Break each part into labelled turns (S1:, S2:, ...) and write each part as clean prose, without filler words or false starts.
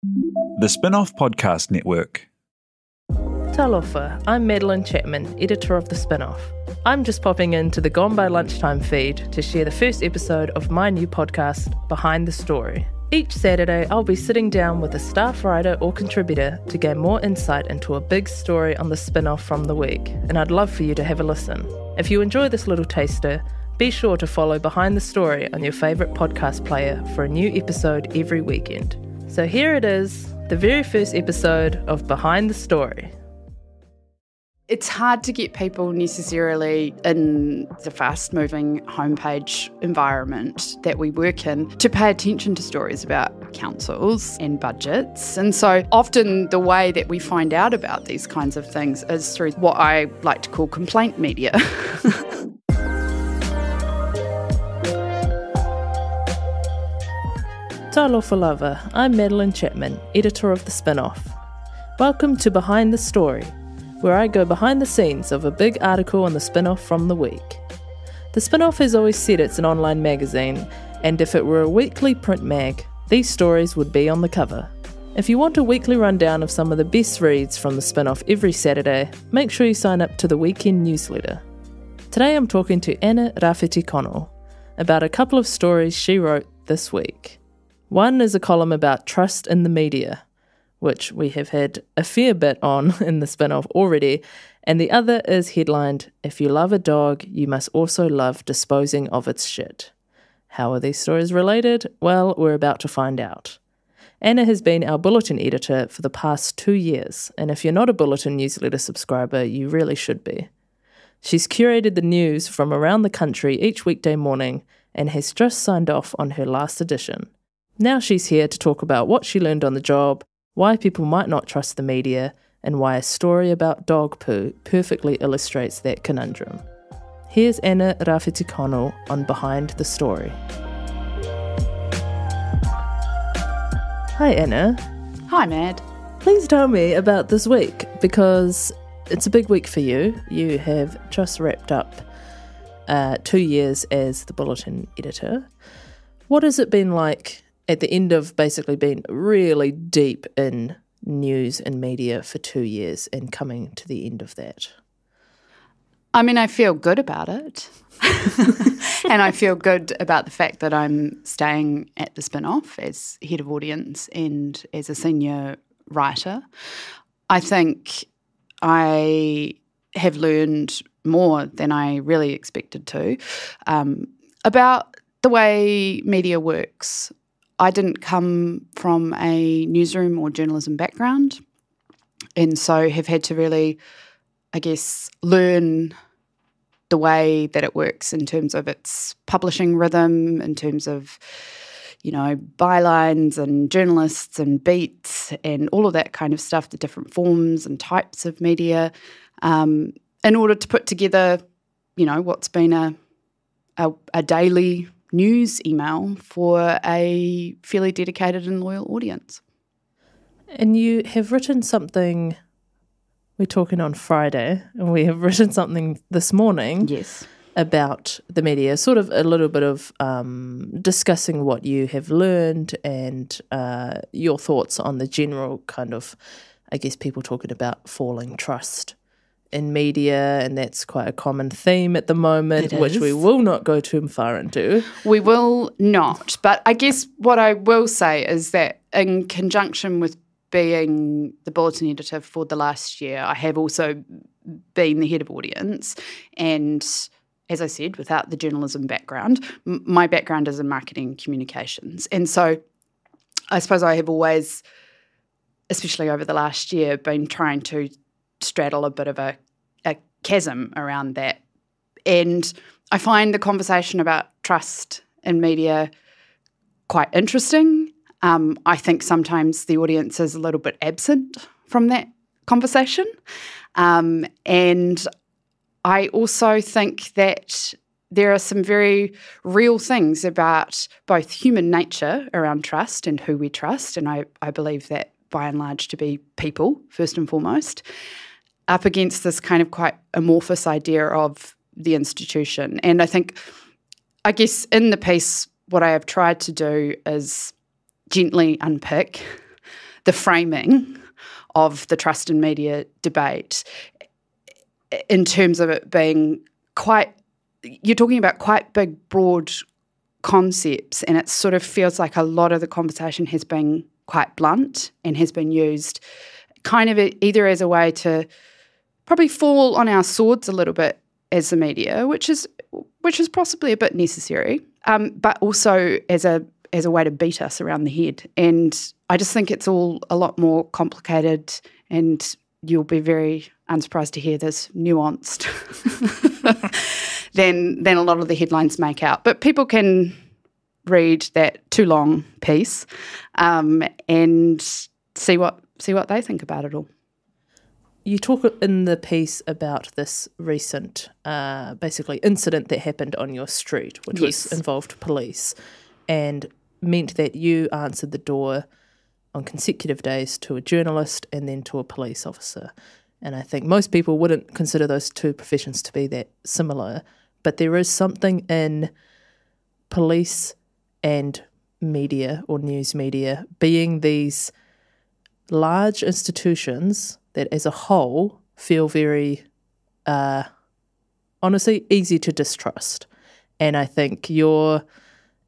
S1: The Spinoff Podcast Network.
S2: Talofa, I'm Madeleine Chapman, editor of The Spinoff. I'm just popping into the Gone by Lunchtime feed to share the first episode of my new podcast, Behind the Story. Each Saturday, I'll be sitting down with a staff writer or contributor to gain more insight into a big story on the spin-off from the week, and I'd love for you to have a listen. If you enjoy this little taster, be sure to follow Behind the Story on your favourite podcast player for a new episode every weekend. So here it is, the very first episode of Behind the Story.
S3: It's hard to get people necessarily in the fast-moving homepage environment that we work in to pay attention to stories about councils and budgets. And so often the way that we find out about these kinds of things is through what I like to call complaint media.
S2: Talofa lava, I'm Madeleine Chapman, editor of The Spinoff. Welcome to Behind the Story, where I go behind the scenes of a big article on the spin-off from the week. The Spinoff has always said it's an online magazine, and if it were a weekly print mag, these stories would be on the cover. If you want a weekly rundown of some of the best reads from the Spinoff every Saturday, make sure you sign up to the weekend newsletter. Today I'm talking to Anna Rawhiti-Connell about a couple of stories she wrote this week. One is a column about trust in the media, which we have had a fair bit on in the spin-off already, and the other is headlined, "If you love a dog, you must also love disposing of its shit." How are these stories related? Well, we're about to find out. Anna has been our Bulletin editor for the past 2 years, and if you're not a Bulletin newsletter subscriber, you really should be. She's curated the news from around the country each weekday morning and has just signed off on her last edition. Now she's here to talk about what she learned on the job, why people might not trust the media, and why a story about dog poo perfectly illustrates that conundrum. Here's Anna Rawhiti-Connell on Behind the Story. Hi Anna.
S3: Hi Mad.
S2: Please tell me about this week, because it's a big week for you. You have just wrapped up 2 years as the Bulletin editor. What has it been like at the end of basically being really deep in news and media for 2 years and coming to the end of that?
S3: I mean, I feel good about it. And I feel good about the fact that I'm staying at the Spinoff as head of audience and as a senior writer. I think I have learned more than I really expected to about the way media works. I didn't come from a newsroom or journalism background, and so have had to really, I guess, learn the way that it works in terms of its publishing rhythm, in terms of, you know, bylines and journalists and beats and all of that kind of stuff, the different forms and types of media, in order to put together, you know, what's been a daily news email for a fairly dedicated and loyal audience.
S2: And you have written something, we're talking on Friday, and we have written something this morning about the media, sort of a little bit of discussing what you have learned and your thoughts on the general kind of, I guess, people talking about falling trust in media, and that's quite a common theme at the moment, which we will not go too far into.
S3: We will not, but I guess what I will say is that in conjunction with being the Bulletin editor for the last year, I have also been the head of audience, and as I said, without the journalism background, my background is in marketing and communications, and so I suppose I have always, especially over the last year, been trying to straddle a bit of a chasm around that. And I find the conversation about trust in media quite interesting. I think sometimes the audience is a little bit absent from that conversation. And I also think that there are some very real things about both human nature around trust and who we trust, and I believe that by and large to be people, first and foremost, up against this kind of quite amorphous idea of the institution. And I guess in the piece, what I have tried to do is gently unpick the framing of the trust in media debate in terms of it being you're talking about quite big, broad concepts, and it sort of feels like a lot of the conversation has been quite blunt and has been used kind of either as a way to probably fall on our swords a little bit as the media, which is possibly a bit necessary, but also as a way to beat us around the head. And I just think it's all a lot more complicated, and you'll be very unsurprised to hear this nuanced than a lot of the headlines make out. But people can read that too long piece and see what they think about it all.
S2: You talk in the piece about this recent, basically, incident that happened on your street, which was involved police, and meant that you answered the door on consecutive days to a journalist and then to a police officer. And I think most people wouldn't consider those two professions to be that similar, but there is something in police and media or news media being these large institutions that as a whole feel very, honestly, easy to distrust. And I think your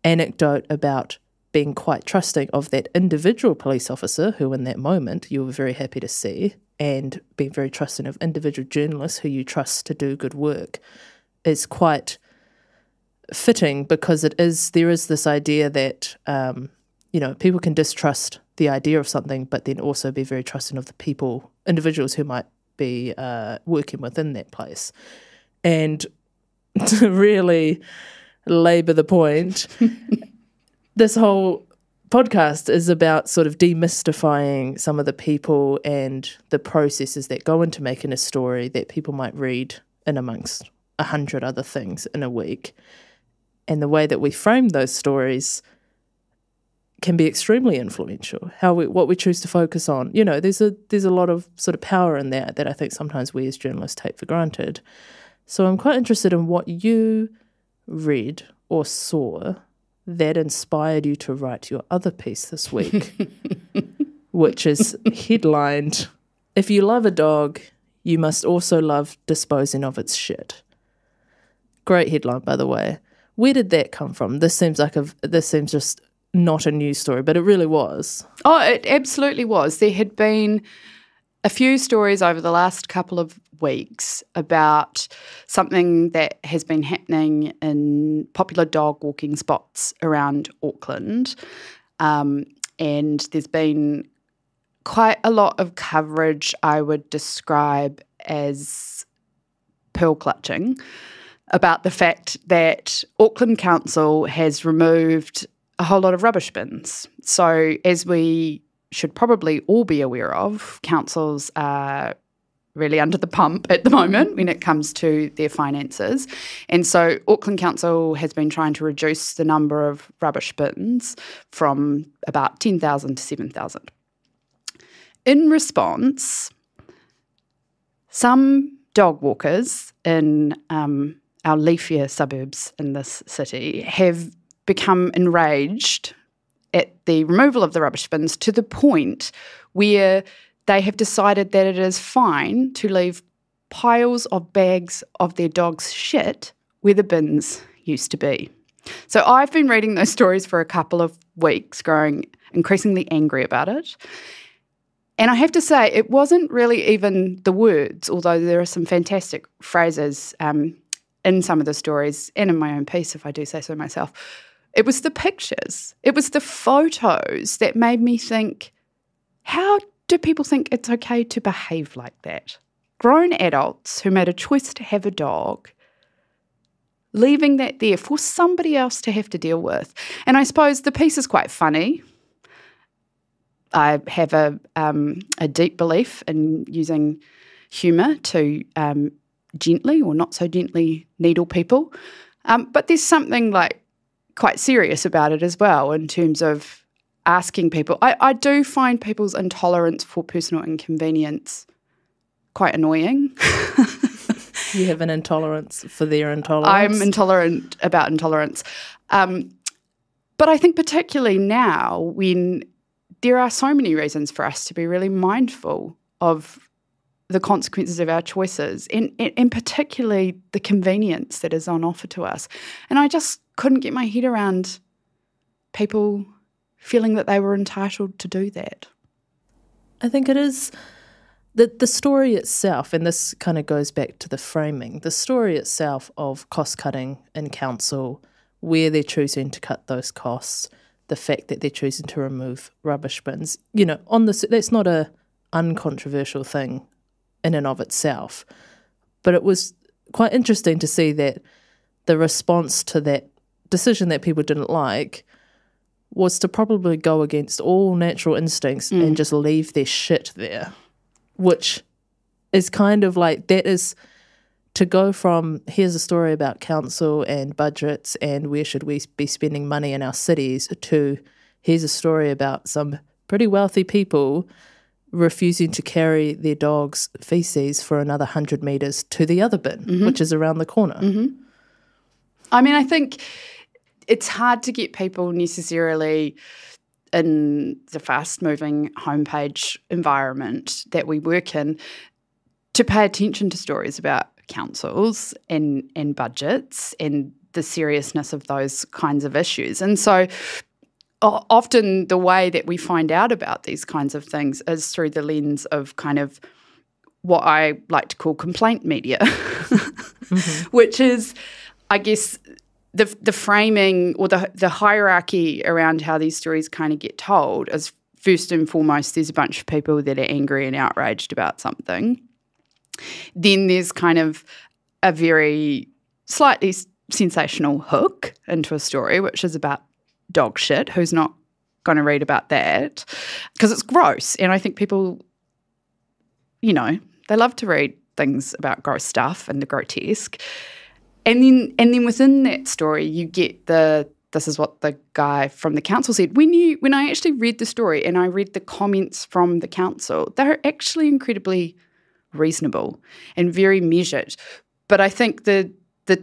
S2: anecdote about being quite trusting of that individual police officer who in that moment you were very happy to see, and being very trusting of individual journalists who you trust to do good work is quite fitting, because there is this idea that, people can distrust the idea of something, but then also be very trusting of the individuals who might be working within that place. And to really labour the point, this whole podcast is about sort of demystifying some of the people and the processes that go into making a story that people might read in amongst 100 other things in a week. And the way that we frame those stories can be extremely influential. What we choose to focus on. There's a lot of sort of power in that I think sometimes we as journalists take for granted. So I'm quite interested in what you read or saw that inspired you to write your other piece this week, which is headlined, "If you love a dog, you must also love disposing of its shit." Great headline, by the way. Where did that come from? This seems just not a news story, but it really was.
S3: Oh, it absolutely was. There had been a few stories over the last couple of weeks about something that has been happening in popular dog walking spots around Auckland. And there's been quite a lot of coverage I would describe as pearl clutching about the fact that Auckland Council has removed a whole lot of rubbish bins. So as we should probably all be aware of, councils are really under the pump at the moment when it comes to their finances. And so Auckland Council has been trying to reduce the number of rubbish bins from about 10,000 to 7,000. In response, some dog walkers in our leafier suburbs in this city have become enraged at the removal of the rubbish bins to the point where they have decided that it is fine to leave piles of bags of their dog's shit where the bins used to be. So I've been reading those stories for a couple of weeks, growing increasingly angry about it. And I have to say, it wasn't really even the words, although there are some fantastic phrases in some of the stories and in my own piece, if I do say so myself. It was the pictures. It was the photos that made me think, how do people think it's okay to behave like that? Grown adults who made a choice to have a dog, leaving that there for somebody else to have to deal with. And I suppose the piece is quite funny. I have a deep belief in using humour to gently or not so gently needle people. But there's something like quite serious about it as well in terms of asking people. I do find people's intolerance for personal inconvenience quite annoying.
S2: You have an intolerance for their intolerance?
S3: I'm intolerant about intolerance. But I think particularly now when there are so many reasons for us to be really mindful of the consequences of our choices and particularly the convenience that is on offer to us. And I just couldn't get my head around people feeling that they were entitled to do that.
S2: I think it is the story itself, and this kind of goes back to the framing, the story itself of cost-cutting in council, where they're choosing to cut those costs, the fact that they're choosing to remove rubbish bins. That's not a uncontroversial thing in and of itself. But it was quite interesting to see that the response to that decision that people didn't like was to probably go against all natural instincts and just leave their shit there, which is kind of like, that is to go from here's a story about council and budgets and where should we be spending money in our cities to here's a story about some pretty wealthy people refusing to carry their dog's feces for another 100 metres to the other bin, which is around the corner.
S3: I mean, I think it's hard to get people necessarily in the fast-moving homepage environment that we work in to pay attention to stories about councils and budgets and the seriousness of those kinds of issues. And so often the way that we find out about these kinds of things is through the lens of kind of what I like to call complaint media, which is, I guess, the framing or the hierarchy around how these stories kind of get told is, first and foremost, there's a bunch of people that are angry and outraged about something. Then there's kind of a very slightly sensational hook into a story, which is about dog shit. Who's not going to read about that? Because it's gross. And I think people, they love to read things about gross stuff and the grotesque. And then within that story, you get this is what the guy from the council said. When I actually read the story and I read the comments from the council, they're actually incredibly reasonable and very measured. But I think the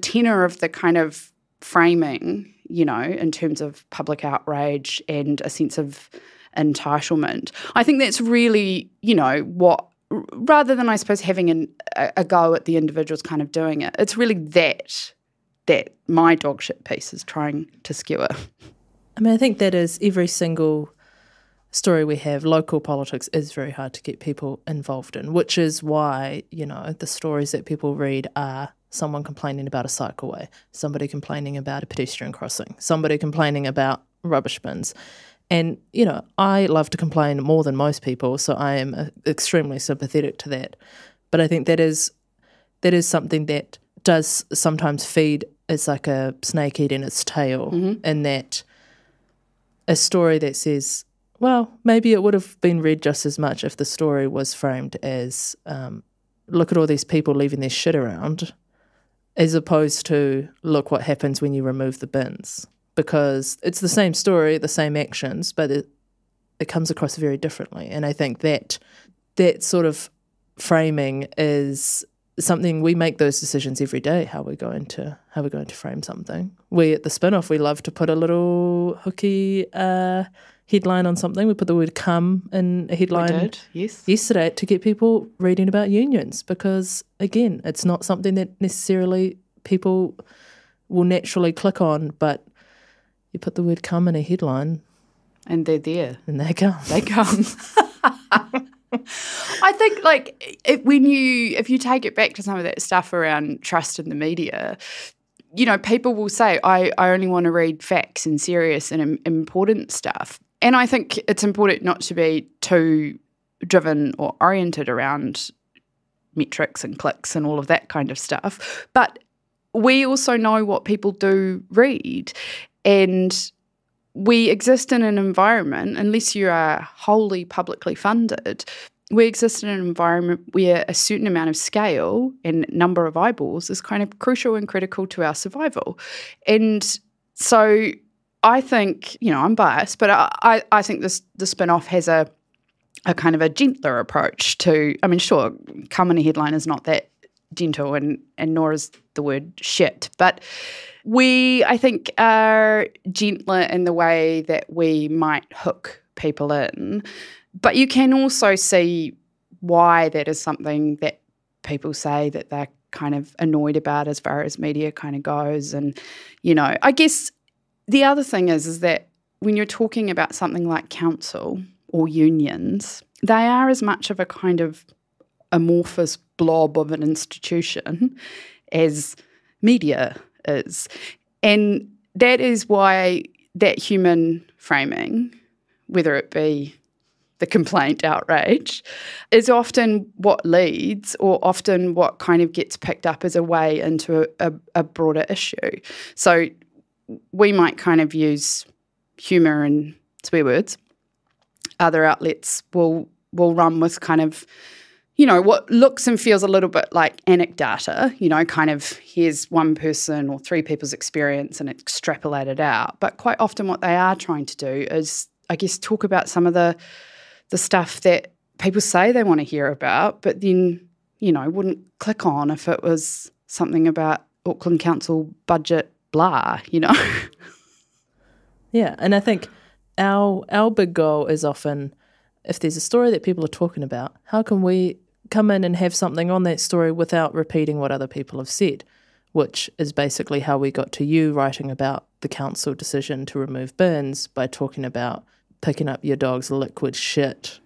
S3: tenor of the kind of framing, in terms of public outrage and a sense of entitlement, I think that's really, what, rather than, I suppose, having a go at the individuals kind of doing it, it's really that my dog shit piece is trying to skewer.
S2: I mean, I think that is every single story we have. Local politics is very hard to get people involved in, which is why, the stories that people read are someone complaining about a cycleway, somebody complaining about a pedestrian crossing, somebody complaining about rubbish bins. And, I love to complain more than most people, so I am extremely sympathetic to that. But I think that is something that does sometimes feed, it's like a snake eating its tail, in that a story that says, well, maybe it would have been read just as much if the story was framed as, look at all these people leaving their shit around, as opposed to, look what happens when you remove the bins. Because it's the same story, the same actions, but it comes across very differently. And I think that sort of framing is something, we make those decisions every day, how we're going to frame something. We at the Spinoff, we love to put a little hooky headline on something. We put the word "come" in a headline yesterday to get people reading about unions, because again, it's not something that necessarily people will naturally click on, but you put the word "come" in a headline,
S3: and they're there,
S2: and they come.
S3: They come. I think, if you take it back to some of that stuff around trust in the media, people will say, I only want to read facts and serious and important stuff. And I think it's important not to be too driven or oriented around metrics and clicks and all of that kind of stuff. But we also know what people do read. And we exist in an environment, unless you are wholly publicly funded, we exist in an environment where a certain amount of scale and number of eyeballs is kind of crucial and critical to our survival. And so I think, I'm biased, but I think the Spinoff has a kind of a gentler approach to, I mean, sure, come in a headline is not that gentle and nor is the word shit, but we, I think, are gentler in the way that we might hook people in. But you can also see why that is something that people say that they're kind of annoyed about as far as media kind of goes. And, I guess the other thing is that when you're talking about something like council or unions, they are as much of a kind of amorphous blob of an institution as media is. And that is why that human framing, whether it be the complaint, outrage, is often what leads or often what kind of gets picked up as a way into a broader issue. So we might kind of use humour and swear words. Other outlets will run with kind of, what looks and feels a little bit like anecdata, kind of here's one person or three people's experience and extrapolate it out. But quite often what they are trying to do is, I guess, talk about some of the stuff that people say they want to hear about, but then, wouldn't click on if it was something about Auckland Council budget, blah,
S2: Yeah, and I think our big goal is often, if there's a story that people are talking about, how can we come in and have something on that story without repeating what other people have said, which is basically how we got to you writing about the council decision to remove bins by talking about picking up your dog's liquid shit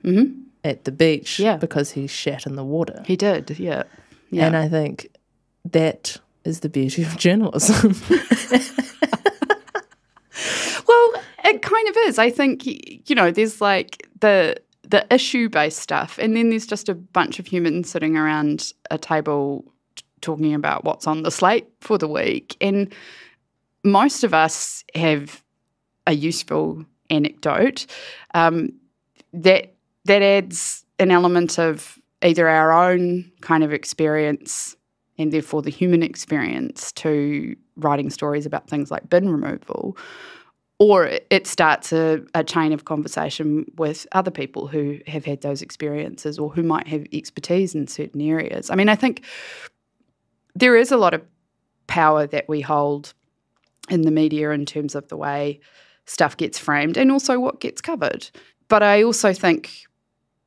S2: at the beach because he shat in the water.
S3: He did, yeah.
S2: And I think that is the beauty of journalism.
S3: Well, it kind of is. I think, there's like the issue-based stuff, and then there's just a bunch of humans sitting around a table talking about what's on the slate for the week. And most of us have a useful anecdote that adds an element of either our own kind of experience and therefore the human experience to writing stories about things like bin removal, or it starts a chain of conversation with other people who have had those experiences or who might have expertise in certain areas. I mean, I think there is a lot of power that we hold in the media in terms of the way stuff gets framed and also what gets covered. But I also think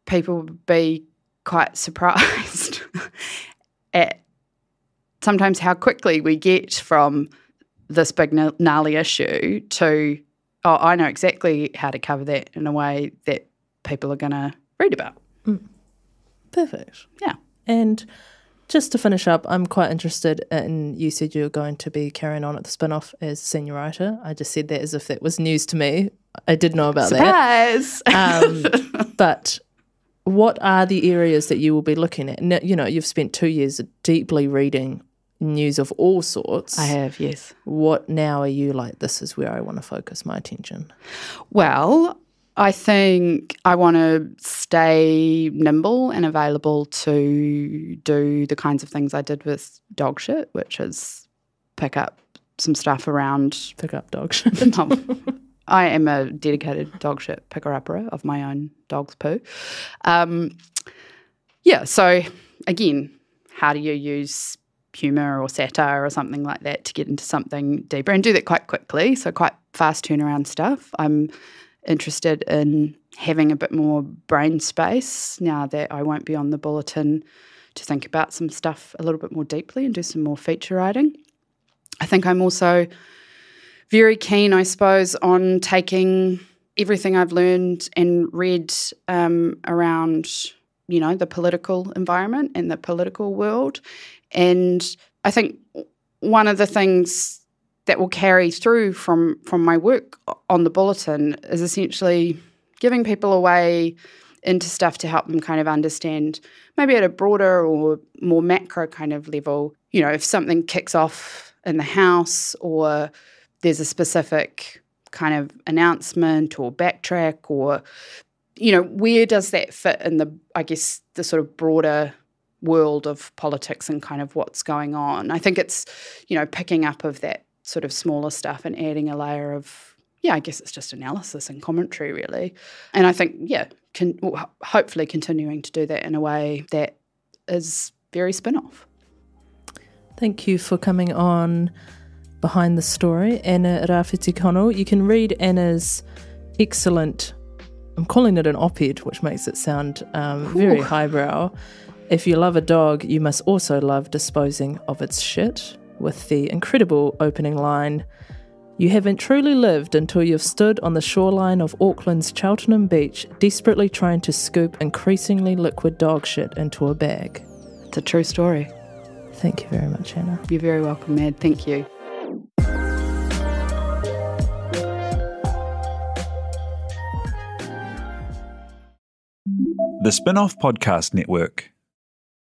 S3: people would be quite surprised at sometimes how quickly we get from this big gnarly issue to, I know exactly how to cover that in a way that people are going to read about.
S2: Perfect.
S3: Yeah.
S2: And just to finish up, I'm quite interested in, you said you're going to be carrying on at the Spinoff as senior writer. I just said that as if that was news to me. I did know about
S3: Surprise!
S2: that. But what are the areas that you will be looking at? Now, you've spent 2 years deeply reading news of all sorts.
S3: I have, yes.
S2: What now are you like, this is where I want to focus my attention?
S3: Well, I think I want to stay nimble and available to do the kinds of things I did with dog shit, which is pick up some stuff around.
S2: Pick up dog shit.
S3: I am a dedicated dog shit picker-upper of my own dog's poo. So again, how do you use humour or satire or something like that to get into something deeper and do that quite quickly, so quite fast turnaround stuff. I'm interested in having a bit more brain space now that I won't be on the Bulletin to think about some stuff a little bit more deeply and do some more feature writing. I think I'm also very keen, I suppose, on taking everything I've learned and read around, the political environment and the political world. And I think one of the things that will carry through from my work on the Bulletin is essentially giving people a way into stuff to help them kind of understand, maybe at a broader or more macro kind of level, if something kicks off in the House or there's a specific kind of announcement or backtrack or, where does that fit in the sort of broader world of politics and kind of what's going on. I think it's, picking up of that sort of smaller stuff and adding a layer of, I guess it's just analysis and commentary really. And I think, hopefully continuing to do that in a way that is very Spinoff.
S2: Thank you for coming on Behind the Story, Anna Rawhiti-Connell. You can read Anna's excellent I'm calling it an op-ed, which makes it sound very highbrow. If you love a dog, you must also love disposing of its shit, with the incredible opening line, "You haven't truly lived until you've stood on the shoreline of Auckland's Cheltenham Beach, desperately trying to scoop increasingly liquid dog shit into a bag."
S3: It's a true story.
S2: Thank you very much, Anna.
S3: You're very welcome, Mad. Thank you.
S1: The Spinoff Podcast Network.